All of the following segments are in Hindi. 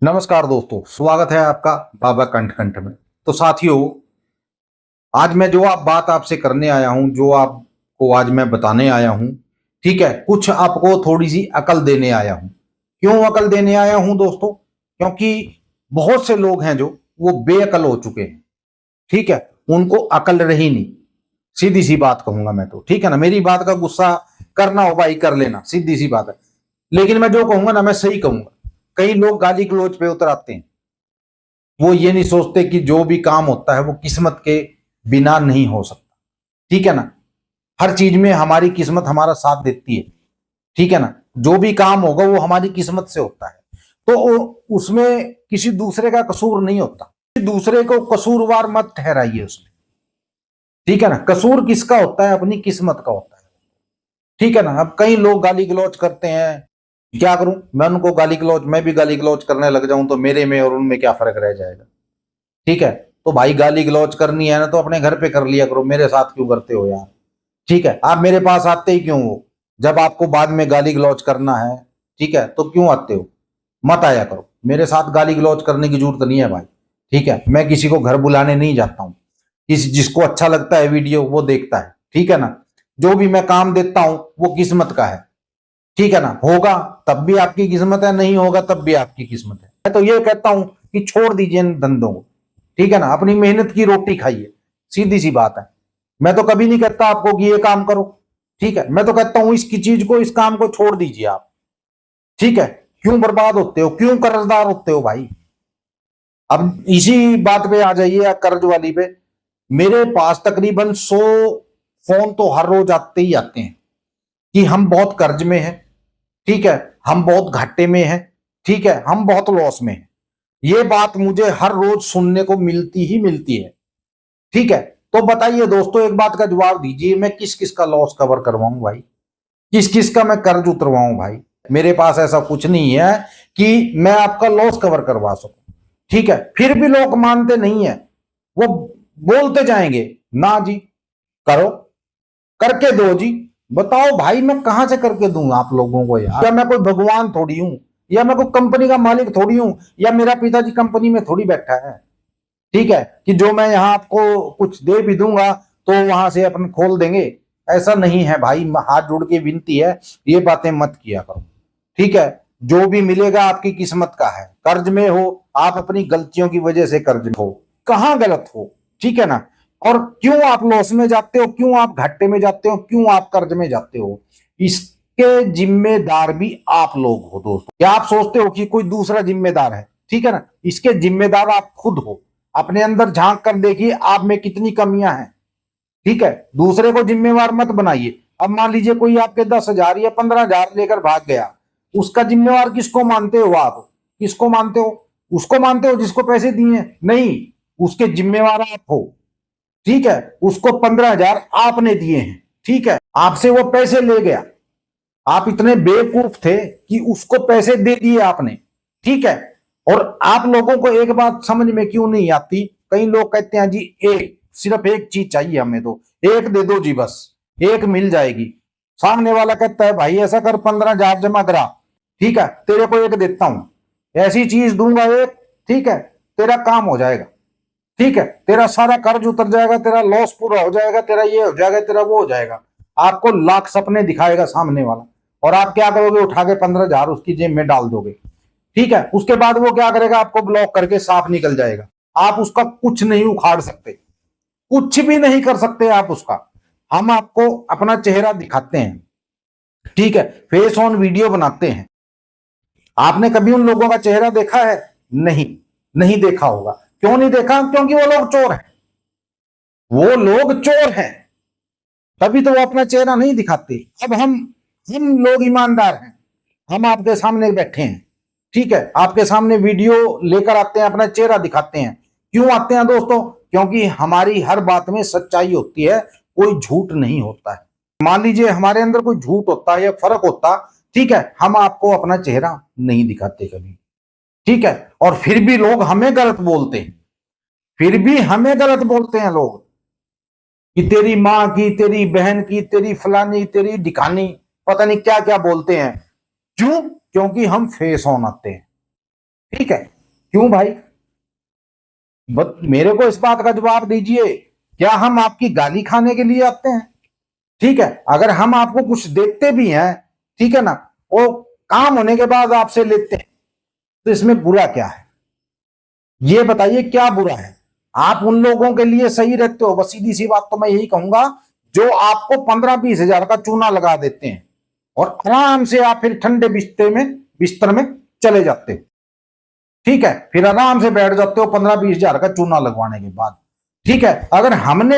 नमस्कार दोस्तों, स्वागत है आपका बाबा कंठ कंठ में। तो साथियों, आज मैं जो बात आपसे करने आया हूं, जो आपको आज मैं बताने आया हूं, ठीक है, कुछ आपको थोड़ी सी अकल देने आया हूं। क्यों अकल देने आया हूं दोस्तों? क्योंकि बहुत से लोग हैं जो वो बेअकल हो चुके हैं, ठीक है, उनको अकल रही नहीं। सीधी सी बात कहूंगा मैं तो, ठीक है ना। मेरी बात का गुस्सा करना हो भाई कर लेना, सीधी सी बात है। लेकिन मैं जो कहूंगा ना, मैं सही कहूंगा। कई लोग गाली गलौज पे उतर आते हैं। वो ये नहीं सोचते कि जो भी काम होता है वो किस्मत के बिना नहीं हो सकता, ठीक है ना। हर चीज में हमारी किस्मत हमारा साथ देती है, ठीक है ना। जो भी काम होगा वो हमारी किस्मत से होता है, तो उसमें किसी दूसरे का कसूर नहीं होता। किसी दूसरे को कसूरवार मत ठहराइए उसमें, ठीक है ना। कसूर किसका होता है? अपनी किस्मत का होता है, ठीक है ना। अब कई लोग गाली गलौज करते हैं, क्या करूं मैं उनको गाली गलौज, मैं भी गाली गलौज करने लग जाऊं तो मेरे में और उनमें क्या फर्क रह जाएगा? ठीक है। तो भाई गाली गलौज करनी है ना तो अपने घर पे कर लिया करो, मेरे साथ क्यों करते हो यार? ठीक है, आप मेरे पास आते ही क्यों हो? जब आपको बाद में गाली गलौज करना है, ठीक है, तो क्यों आते हो? मत आया करो मेरे साथ। गाली गलौज करने की जरूरत नहीं है भाई, ठीक है। मैं किसी को घर बुलाने नहीं जाता हूँ। जिसको अच्छा लगता है वीडियो वो देखता है, ठीक है ना। जो भी मैं काम देता हूं वो किस्मत का है, ठीक है ना। होगा तब भी आपकी किस्मत है, नहीं होगा तब भी आपकी किस्मत है। मैं तो ये कहता हूं कि छोड़ दीजिए इन धंधों को, ठीक है ना। अपनी मेहनत की रोटी खाइए, सीधी सी बात है। मैं तो कभी नहीं कहता आपको कि ये काम करो, ठीक है। मैं तो कहता हूं इसकी चीज को, इस काम को छोड़ दीजिए आप, ठीक है। क्यों बर्बाद होते हो, क्यों कर्जदार होते हो भाई? अब इसी बात पे आ जाइए, कर्ज वाली पे। मेरे पास तकरीबन 100 फोन तो हर रोज आते ही आते हैं कि हम बहुत कर्ज में हैं, ठीक है, हम बहुत घाटे में हैं, ठीक है, हम बहुत लॉस में हैं। ये बात मुझे हर रोज सुनने को मिलती ही मिलती है, ठीक है। तो बताइए दोस्तों, एक बात का जवाब दीजिए, मैं किस किस का लॉस कवर करवाऊं भाई? किस किस का मैं कर्ज उतरवाऊं भाई? मेरे पास ऐसा कुछ नहीं है कि मैं आपका लॉस कवर करवा सकूं, ठीक है। फिर भी लोग मानते नहीं है, वो बोलते जाएंगे ना जी, करो, करके दो जी। बताओ भाई, मैं कहां से करके दूंगा आप लोगों को यार? या मैं कोई भगवान थोड़ी हूं, या मैं कोई कंपनी का मालिक थोड़ी हूं, या मेरा पिताजी कंपनी में थोड़ी बैठा है, ठीक है, कि जो मैं यहां आपको कुछ दे भी दूंगा तो वहां से अपन खोल देंगे। ऐसा नहीं है भाई, हाथ जोड़ के विनती है, ये बातें मत किया करो, ठीक है। जो भी मिलेगा आपकी किस्मत का है। कर्ज में हो आप, अपनी गलतियों की वजह से कर्ज में हो, कहां गलत हो, ठीक है ना। और क्यों आप लॉस में जाते हो, क्यों आप घाटे में जाते हो, क्यों आप कर्ज में जाते हो, इसके जिम्मेदार भी आप लोग हो दोस्तों। क्या आप सोचते हो कि कोई दूसरा जिम्मेदार है? ठीक है ना, इसके जिम्मेदार आप खुद हो। अपने अंदर झांक कर देखिए आप में कितनी कमियां हैं, ठीक है। दूसरे को जिम्मेवार मत बनाइए। अब मान लीजिए कोई आपके 10,000 या 15,000 लेकर भाग गया, उसका जिम्मेवार किसको मानते हो आप? किसको मानते हो? उसको मानते हो जिसको पैसे दिए? नहीं, उसके जिम्मेवार आप हो, ठीक है। उसको 15,000 आपने दिए हैं, ठीक है, आपसे वो पैसे ले गया। आप इतने बेवकूफ थे कि उसको पैसे दे दिए आपने, ठीक है। और आप लोगों को एक बात समझ में क्यों नहीं आती? कई लोग कहते हैं जी एक, सिर्फ एक चीज चाहिए हमें, तो एक दे दो जी, बस एक मिल जाएगी। सामने वाला कहता है भाई ऐसा कर, 15,000 जमा करा, ठीक है, तेरे को एक देता हूं, ऐसी चीज दूंगा एक, ठीक है, तेरा काम हो जाएगा, ठीक है, तेरा सारा कर्ज उतर जाएगा, तेरा लॉस पूरा हो जाएगा, तेरा ये हो जाएगा, तेरा वो हो जाएगा। आपको लाख सपने दिखाएगा सामने वाला, और आप क्या करोगे? उठा के 15,000 उसकी जेब में डाल दोगे, ठीक है। उसके बाद वो क्या करेगा? आपको ब्लॉक करके साफ निकल जाएगा। आप उसका कुछ नहीं उखाड़ सकते, कुछ भी नहीं कर सकते आप उसका। हम आपको अपना चेहरा दिखाते हैं, ठीक है, फेस ऑन वीडियो बनाते हैं। आपने कभी उन लोगों का चेहरा देखा है? नहीं, नहीं देखा होगा। क्यों नहीं देखा? क्योंकि वो लोग चोर हैं, वो लोग चोर हैं, तभी तो वो अपना चेहरा नहीं दिखाते। अब हम लोग ईमानदार हैं, हम आपके सामने बैठे हैं, ठीक है, आपके सामने वीडियो लेकर आते हैं, अपना चेहरा दिखाते हैं। क्यों आते हैं दोस्तों? क्योंकि हमारी हर बात में सच्चाई होती है, कोई झूठ नहीं होता है। मान लीजिए हमारे अंदर कोई झूठ होता है या फर्क होता, ठीक है, हम आपको अपना चेहरा नहीं दिखाते कभी, ठीक है। और फिर भी लोग हमें गलत बोलते हैं, फिर भी हमें गलत बोलते हैं लोग, कि तेरी माँ की, तेरी बहन की, तेरी फलानी, तेरी ढिकानी, पता नहीं क्या क्या बोलते हैं। क्यों? क्योंकि हम फेस ऑन आते हैं, ठीक है, क्यों भाई? मेरे को इस बात का जवाब दीजिए, क्या हम आपकी गाली खाने के लिए आते हैं? ठीक है, अगर हम आपको कुछ देते भी हैं, ठीक है ना, वो काम होने के बाद आपसे लेते हैं, तो इसमें बुरा क्या है? ये बताइए क्या बुरा है? आप उन लोगों के लिए सही रहते हो, बस सीधी सी बात तो मैं यही कहूंगा, जो आपको 15-20 हजार का चूना लगा देते हैं और आराम से आप फिर ठंडे बिस्तर में चले जाते हो। ठीक है, फिर आराम से बैठ जाते हो 15-20 हजार का चूना लगवाने के बाद। ठीक है, अगर हमने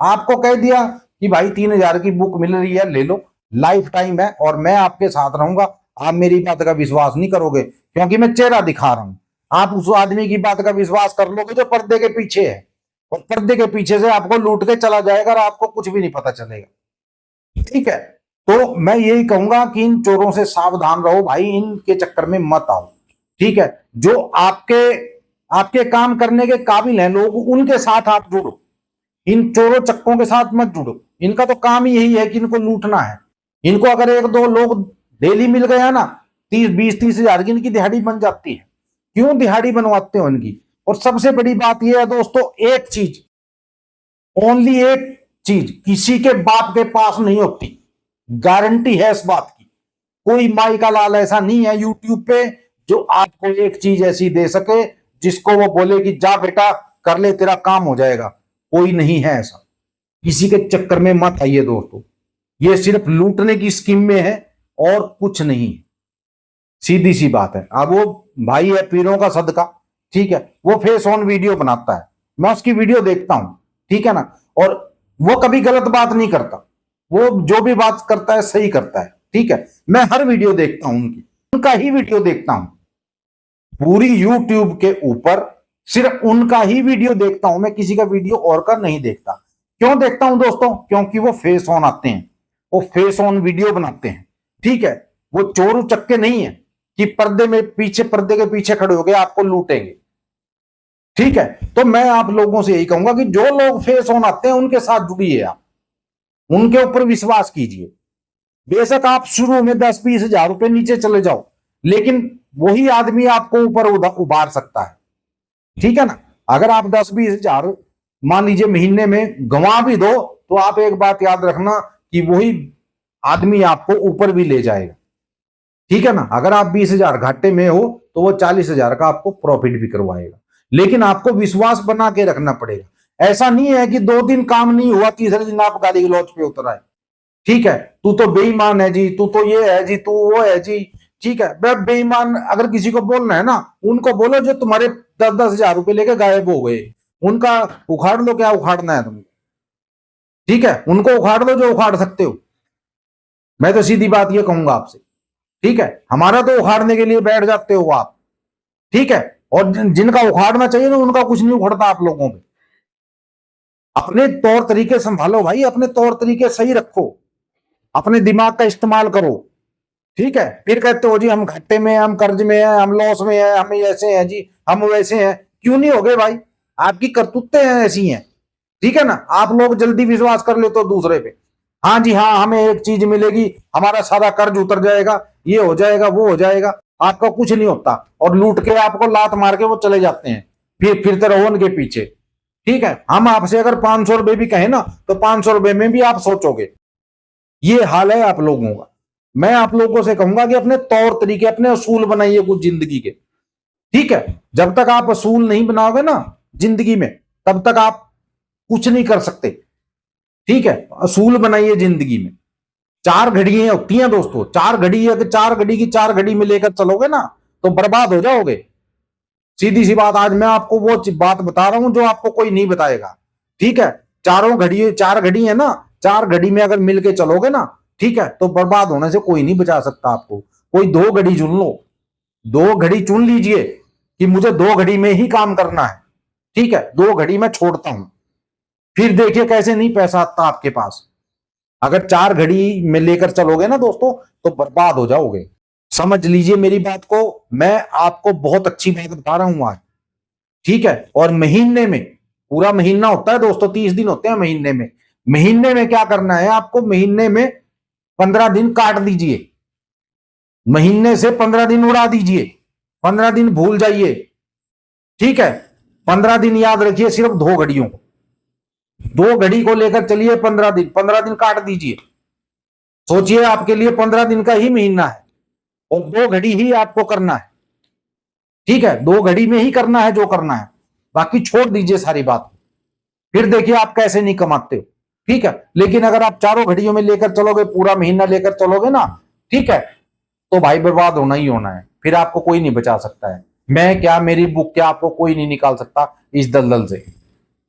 आपको कह दिया कि भाई 3 हजार की बुक मिल रही है, ले लो, लाइफ टाइम है और मैं आपके साथ रहूंगा, आप मेरी बात का विश्वास नहीं करोगे क्योंकि मैं चेहरा दिखा रहा हूं। आप उस आदमी की बात का विश्वास कर लोगे जो पर्दे के पीछे है, और पर्दे के पीछे से आपको लूट के चला जाएगा और आपको कुछ भी नहीं पता चलेगा। ठीक है, तो मैं यही कहूंगा कि इन चोरों से सावधान रहो भाई, इनके चक्कर में मत आओ। ठीक है, जो आपके आपके काम करने के काबिल हैं लोग, उनके साथ आप जुड़ो, इन चोरों चक्कों के साथ मत जुड़ो। इनका तो काम ही यही है कि इनको लूटना है। इनको अगर 1-2 लोग डेली मिल गया ना, 20-30 हजार की इनकी दिहाड़ी बन जाती है। क्यों दिहाड़ी बनवाते हो इनकी? और सबसे बड़ी बात यह है दोस्तों, एक चीज, ओनली एक चीज किसी के बाप के पास नहीं होती, गारंटी है इस बात की। कोई माई का लाल ऐसा नहीं है यूट्यूब पे जो आपको एक चीज ऐसी दे सके जिसको वो बोले कि जा बेटा कर ले, तेरा काम हो जाएगा। कोई नहीं है ऐसा। किसी के चक्कर में मत आइए दोस्तों, ये सिर्फ लूटने की स्कीम में है और कुछ नहीं। सीधी सी बात है। अब वो भाई है पीरों का सदका, ठीक है, वो फेस ऑन वीडियो बनाता है, मैं उसकी वीडियो देखता हूं, ठीक है ना, और वो कभी गलत बात नहीं करता, वो जो भी बात करता है सही करता है। ठीक है, मैं हर वीडियो देखता हूं उनका ही वीडियो देखता हूं, पूरी यूट्यूब के ऊपर सिर्फ उनका ही वीडियो देखता हूं मैं, किसी का वीडियो और का नहीं देखता। क्यों देखता हूं दोस्तों? क्योंकि वो फेस ऑन आते हैं, वो फेस ऑन वीडियो बनाते हैं। ठीक है, वो चोर उचक्के नहीं है कि पर्दे के पीछे खड़े हो गए आपको लूटेंगे। ठीक है, तो मैं आप लोगों से यही कहूंगा कि जो लोग फेस ऑन आते हैं उनके साथ जुड़िए, आप उनके ऊपर विश्वास कीजिए। बेशक आप शुरू में 10-20 हजार रुपए नीचे चले जाओ, लेकिन वही आदमी आपको ऊपर उबार सकता है। ठीक है ना, अगर आप 10-20 हजार मान लीजिए महीने में गंवा भी दो, तो आप एक बात याद रखना कि वही आदमी आपको ऊपर भी ले जाएगा। ठीक है ना, अगर आप 20 हजार घाटे में हो तो वो 40 हजार का आपको प्रॉफिट भी करवाएगा, लेकिन आपको विश्वास बना के रखना पड़ेगा। ऐसा नहीं है कि 2 दिन काम नहीं हुआ, तीसरे दिन आप गाली गलौज पे उतर आए। ठीक है, तू तो बेईमान है जी, तू तो ये है जी, तू वो है जी। ठीक है, वह बेईमान अगर किसी को बोलना है ना, उनको बोलो जो तुम्हारे 10-10 हजार रुपए लेके गायब हो गए, उनका उखाड़ लो, क्या उखाड़ना है तुमको। ठीक है, उनको उखाड़ लो जो उखाड़ सकते हो। मैं तो सीधी बात ये कहूंगा आपसे। ठीक है, हमारा तो उखाड़ने के लिए बैठ जाते हो आप। ठीक है, और जिनका उखाड़ना चाहिए ना, उनका कुछ नहीं उखड़ता आप लोगों में। अपने तौर तरीके संभालो भाई, अपने तौर तरीके सही रखो, अपने दिमाग का इस्तेमाल करो। ठीक है, फिर कहते हो जी हम घाटे में हैं, हम कर्ज में हैं, हम लॉस में हैं, हम ऐसे हैं जी, हम वैसे हैं। क्यों नहीं हो गए भाई? आपकी करतूतें हैं ऐसी हैं। ठीक है ना, आप लोग जल्दी विश्वास कर लेते हो दूसरे पे। हाँ जी हाँ, हमें एक चीज मिलेगी, हमारा सारा कर्ज उतर जाएगा, ये हो जाएगा, वो हो जाएगा। आपका कुछ नहीं होता, और लूट के आपको लात मार के वो चले जाते हैं, फिर फिरते रहो उनके पीछे। ठीक है, हम आपसे अगर 500 रुपए भी कहें ना, तो 500 रुपए में भी आप सोचोगे। ये हाल है आप लोगों का। मैं आप लोगों से कहूंगा कि अपने तौर तरीके, अपने असूल बनाइए कुछ जिंदगी के। ठीक है, जब तक आप असूल नहीं बनाओगे ना जिंदगी में, तब तक आप कुछ नहीं कर सकते। ठीक है, असूल बनाइए जिंदगी में। 4 घड़ियां होती हैं दोस्तों, 4 घड़ी, अगर 4 घड़ी की 4 घड़ी में लेकर चलोगे ना, तो बर्बाद हो जाओगे। सीधी सी बात, आज मैं आपको वो बात बता रहा हूं जो आपको कोई नहीं बताएगा। ठीक है, 4 घड़ी है ना, 4 घड़ी में अगर मिलके चलोगे ना, ठीक है, तो बर्बाद होने से कोई नहीं बचा सकता आपको। कोई 2 घड़ी चुन लो, 2 घड़ी चुन लीजिए कि मुझे 2 घड़ी में ही काम करना है। ठीक है, 2 घड़ी में छोड़ता हूं, फिर देखिए कैसे नहीं पैसा आता आपके पास। अगर 4 घड़ी में लेकर चलोगे ना दोस्तों, तो बर्बाद हो जाओगे। समझ लीजिए मेरी बात को, मैं आपको बहुत अच्छी बात बता रहा हूं आज। ठीक है, और महीने में, पूरा महीना होता है दोस्तों, 30 दिन होते हैं महीने में। महीने में क्या करना है आपको? महीने में 15 दिन काट दीजिए, महीने से 15 दिन उड़ा दीजिए। 15 दिन भूल जाइए, ठीक है। 15 दिन याद रखिए सिर्फ 2 घड़ियों को, 2 घड़ी को लेकर चलिए 15 दिन, 15 दिन काट दीजिए। सोचिए आपके लिए 15 दिन का ही महीना है और 2 घड़ी ही आपको करना है, ठीक है। 2 घड़ी में ही करना है जो करना है, बाकी छोड़ दीजिए सारी बात। फिर देखिए आप कैसे नहीं कमाते हो, ठीक है। लेकिन अगर आप चारों घड़ियों में लेकर चलोगे, पूरा महीना लेकर चलोगे ना, ठीक है, तो भाई बर्बाद होना ही होना है। फिर आपको कोई नहीं बचा सकता है, मैं क्या, मेरी बुक क्या, आपको कोई नहीं निकाल सकता इस दलदल से।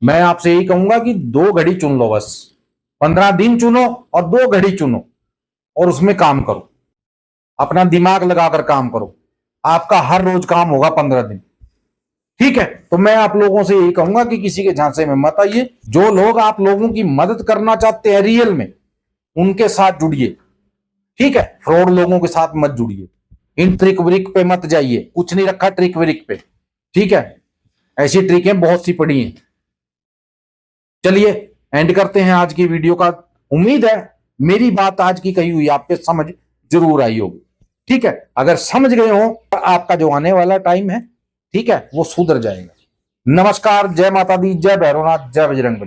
मैं आपसे यही कहूंगा कि 2 घड़ी चुन लो बस, 15 दिन चुनो और 2 घड़ी चुनो और उसमें काम करो, अपना दिमाग लगाकर काम करो। आपका हर रोज काम होगा 15 दिन, ठीक है। तो मैं आप लोगों से यही कहूंगा कि किसी के झांसे में मत आइए। जो लोग आप लोगों की मदद करना चाहते हैं रियल में, उनके साथ जुड़िए, ठीक है। फ्रॉड लोगों के साथ मत जुड़िए, इन ट्रिक व्रिक पे मत जाइए, कुछ नहीं रखा ट्रिक व्रिक पे, ठीक है। ऐसी ट्रिकें बहुत सी पड़ी हैं। चलिए एंड करते हैं आज की वीडियो का। उम्मीद है मेरी बात आज की कही हुई आपके समझ जरूर आई होगी, ठीक है। अगर समझ गए हो तो आपका जो आने वाला टाइम है, ठीक है, वो सुधर जाएगा। नमस्कार, जय माता दी, जय भैरवनाथ, जय बजरंगबली।